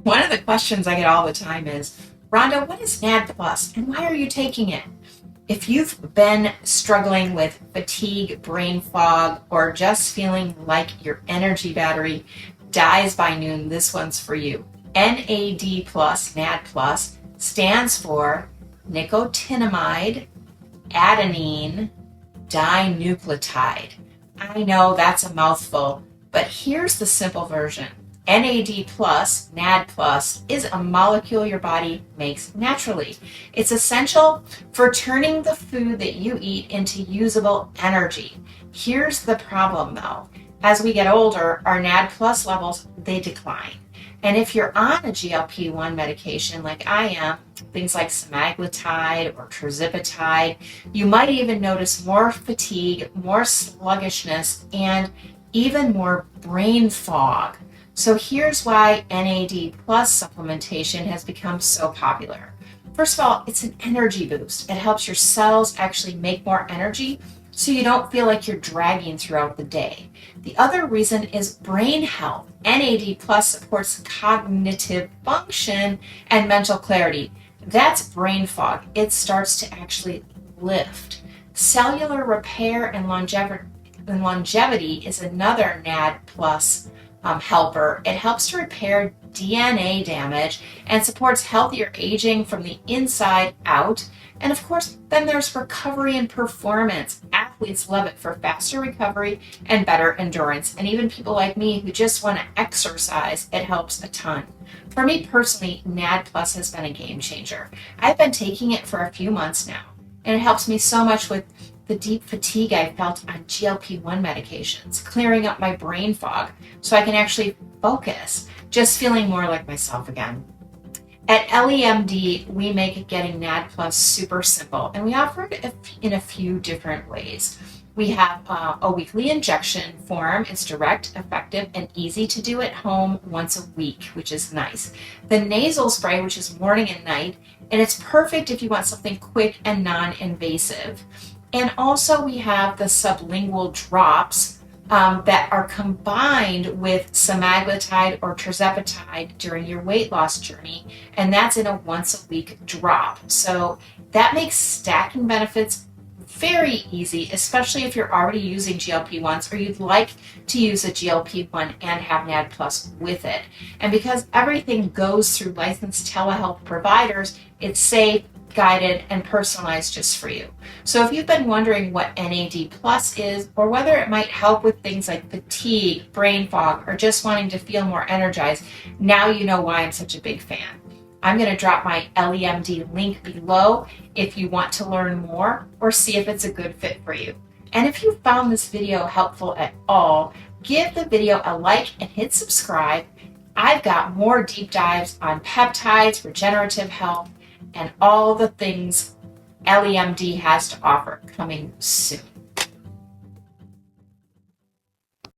One of the questions I get all the time is, Rhonda, what is NAD Plus and why are you taking it? If you've been struggling with fatigue, brain fog, or just feeling like your energy battery dies by noon, this one's for you. NAD Plus, NAD Plus, stands for nicotinamide adenine dinucleotide. I know that's a mouthful, but here's the simple version. NAD plus, NAD plus, is a molecule your body makes naturally. It's essential for turning the food that you eat into usable energy. Here's the problem though. As we get older, our NAD plus levels, they decline. And if you're on a GLP-1 medication like I am, things like semaglutide or tirzepatide, you might even notice more fatigue, more sluggishness, and even more brain fog. So here's why NAD plus supplementation has become so popular. First of all, it's an energy boost. It helps your cells actually make more energy so you don't feel like you're dragging throughout the day. The other reason is brain health. NAD plus supports cognitive function and mental clarity. That's brain fog. It starts to actually lift. Cellular repair and longevity is another NAD plus helper. It helps to repair DNA damage and supports healthier aging from the inside out. And of course, then there's recovery and performance. Athletes love it for faster recovery and better endurance. And even people like me who just want to exercise, it helps a ton. For me personally, NAD Plus has been a game changer. I've been taking it for a few months now, and it helps me so much with the deep fatigue I felt on GLP-1 medications, clearing up my brain fog so I can actually focus, just feeling more like myself again. At Ellie MD, we make getting NAD Plus super simple, and we offer it in a few different ways. We have a weekly injection form. It's direct, effective, and easy to do at home once a week, which is nice. The nasal spray, which is morning and night, and it's perfect if you want something quick and non-invasive. And also we have the sublingual drops that are combined with semaglutide or tirzepatide during your weight loss journey, and that's in a once a week drop. So that makes stacking benefits very easy, especially if you're already using GLP-1s or you'd like to use a GLP-1 and have NAD Plus with it. And because everything goes through licensed telehealth providers, it's safe, guided, and personalized just for you. So if you've been wondering what NAD Plus is, or whether it might help with things like fatigue, brain fog, or just wanting to feel more energized, now you know why I'm such a big fan. I'm going to drop my Ellie MD link below if you want to learn more or see if it's a good fit for you. And if you found this video helpful at all, give the video a like and hit subscribe. I've got more deep dives on peptides, regenerative health, and all the things Ellie MD has to offer coming soon.